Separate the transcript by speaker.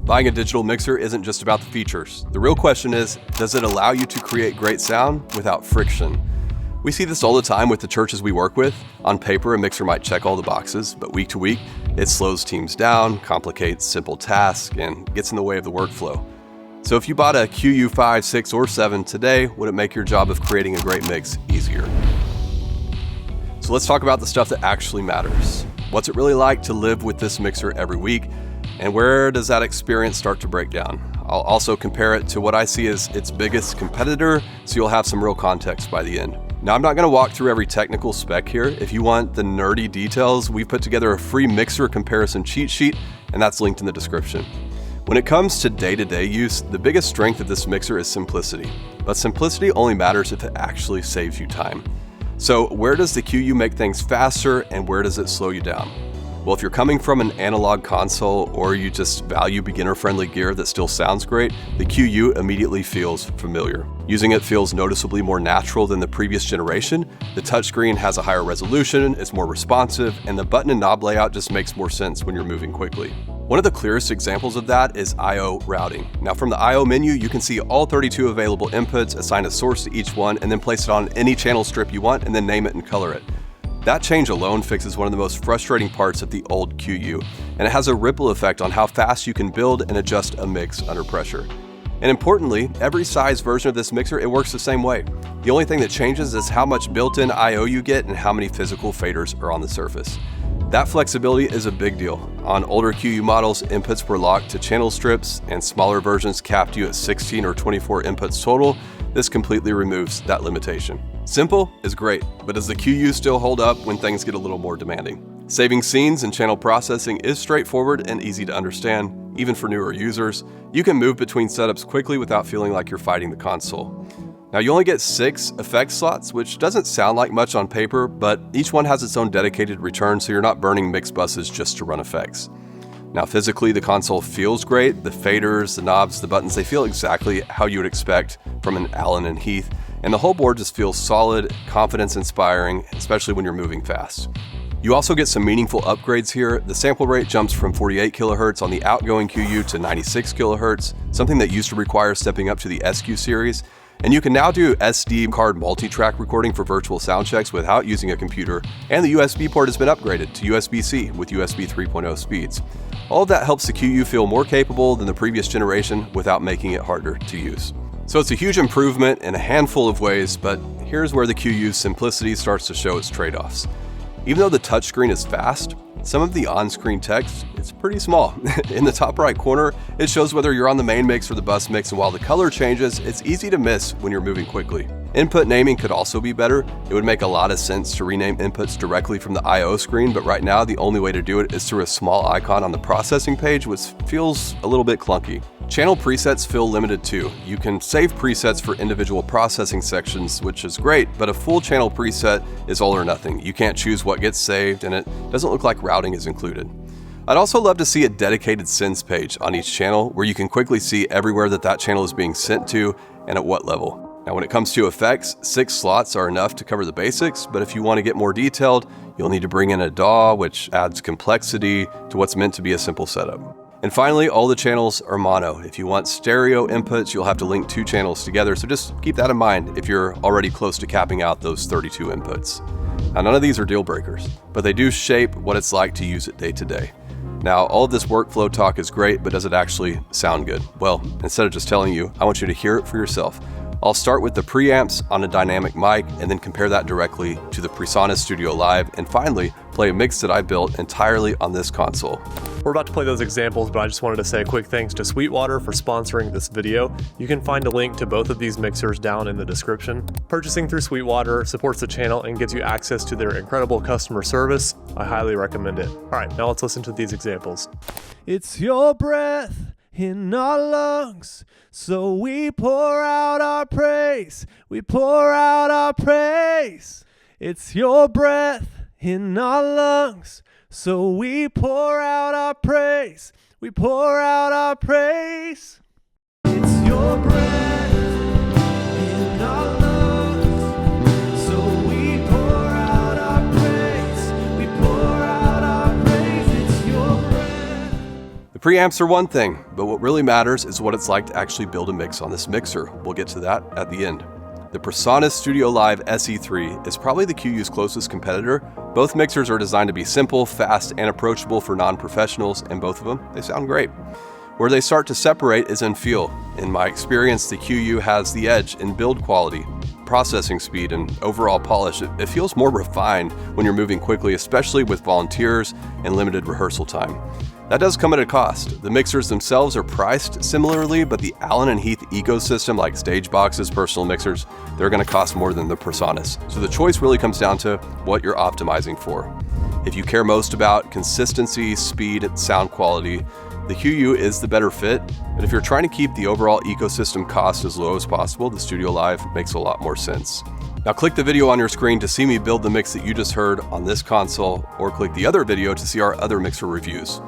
Speaker 1: Buying a digital mixer isn't just about the features. The real question is, does it allow you to create great sound without friction? We see this all the time with the churches we work with. On paper, a mixer might check all the boxes, but week to week, it slows teams down, complicates simple tasks, and gets in the way of the workflow. So if you bought a QU5, 6, or 7 today, would it make your job of creating a great mix easier? So let's talk about the stuff that actually matters. What's it really like to live with this mixer every week? And where does that experience start to break down? I'll also compare it to what I see as its biggest competitor, so you'll have some real context by the end. Now, I'm not going to walk through every technical spec here. If you want the nerdy details, we've put together a free mixer comparison cheat sheet, and that's linked in the description. When it comes to day-to-day use, the biggest strength of this mixer is simplicity. But simplicity only matters if it actually saves you time. So where does the QU make things faster, and where does it slow you down? Well, if you're coming from an analog console or you just value beginner-friendly gear that still sounds great, the QU immediately feels familiar. Using it feels noticeably more natural than the previous generation. The touchscreen has a higher resolution, it's more responsive, and the button and knob layout just makes more sense when you're moving quickly. One of the clearest examples of that is I/O routing. Now, from the I/O menu, you can see all 32 available inputs, assign a source to each one, and then place it on any channel strip you want, and then name it and color it. That change alone fixes one of the most frustrating parts of the old QU, and it has a ripple effect on how fast you can build and adjust a mix under pressure. And importantly, every size version of this mixer, it works the same way. The only thing that changes is how much built-in I/O you get and how many physical faders are on the surface. That flexibility is a big deal. On older QU models, inputs were locked to channel strips, and smaller versions capped you at 16 or 24 inputs total. This completely removes that limitation. Simple is great, but does the QU still hold up when things get a little more demanding? Saving scenes and channel processing is straightforward and easy to understand, even for newer users. You can move between setups quickly without feeling like you're fighting the console. Now, you only get 6 effect slots, which doesn't sound like much on paper, but each one has its own dedicated return, so you're not burning mix buses just to run effects. Now, physically, the console feels great. The faders, the knobs, the buttons, they feel exactly how you would expect from an Allen Heath, and the whole board just feels solid, confidence-inspiring, especially when you're moving fast. You also get some meaningful upgrades here. The sample rate jumps from 48 kHz on the outgoing QU to 96 kHz, something that used to require stepping up to the SQ series. And you can now do SD card multi-track recording for virtual sound checks without using a computer, and the USB port has been upgraded to USB-C with USB 3.0 speeds. All of that helps the QU feel more capable than the previous generation without making it harder to use. So it's a huge improvement in a handful of ways, but here's where the QU's simplicity starts to show its trade-offs. Even though the touchscreen is fast, some of the on-screen text is pretty small. In the top right corner, it shows whether you're on the main mix or the bus mix, and while the color changes, it's easy to miss when you're moving quickly. Input naming could also be better. It would make a lot of sense to rename inputs directly from the I/O screen, but right now the only way to do it is through a small icon on the processing page, which feels a little bit clunky. Channel presets feel limited too. You can save presets for individual processing sections, which is great, but a full channel preset is all or nothing. You can't choose what gets saved, and it doesn't look like routing is included. I'd also love to see a dedicated sends page on each channel where you can quickly see everywhere that channel is being sent to and at what level. Now, when it comes to effects, 6 slots are enough to cover the basics, but if you want to get more detailed, you'll need to bring in a DAW, which adds complexity to what's meant to be a simple setup. And finally, all the channels are mono. If you want stereo inputs, you'll have to link 2 channels together, so just keep that in mind if you're already close to capping out those 32 inputs. Now, none of these are deal breakers, but they do shape what it's like to use it day to day. Now, all of this workflow talk is great, but does it actually sound good? Well, instead of just telling you, I want you to hear it for yourself. I'll start with the preamps on a dynamic mic and then compare that directly to the PreSonus StudioLive, and finally play a mix that I built entirely on this console.
Speaker 2: We're about to play those examples, but I just wanted to say a quick thanks to Sweetwater for sponsoring this video. You can find a link to both of these mixers down in the description. Purchasing through Sweetwater supports the channel and gives you access to their incredible customer service. I highly recommend it. All right, now let's listen to these examples.
Speaker 3: It's your breath in our lungs, so we pour out our praise. We pour out our praise. It's your breath in our lungs, so we pour out our praise. We pour out our praise. It's your breath in our lungs, so we pour out our praise. We pour out our praise. It's your breath.
Speaker 1: The preamps are one thing, but what really matters is what it's like to actually build a mix on this mixer. We'll get to that at the end. The PreSonus StudioLive SE3 is probably the QU's closest competitor. Both mixers are designed to be simple, fast, and approachable for non-professionals, and both of them, they sound great. Where they start to separate is in feel. In my experience, the QU has the edge in build quality, processing speed, and overall polish. It feels more refined when you're moving quickly, especially with volunteers and limited rehearsal time. That does come at a cost. The mixers themselves are priced similarly, but the Allen Heath ecosystem, like stage boxes, personal mixers, they're going to cost more than the PreSonus. So the choice really comes down to what you're optimizing for. If you care most about consistency, speed, and sound quality, the QU is the better fit, but if you're trying to keep the overall ecosystem cost as low as possible, the StudioLive makes a lot more sense. Now click the video on your screen to see me build the mix that you just heard on this console, or click the other video to see our other mixer reviews.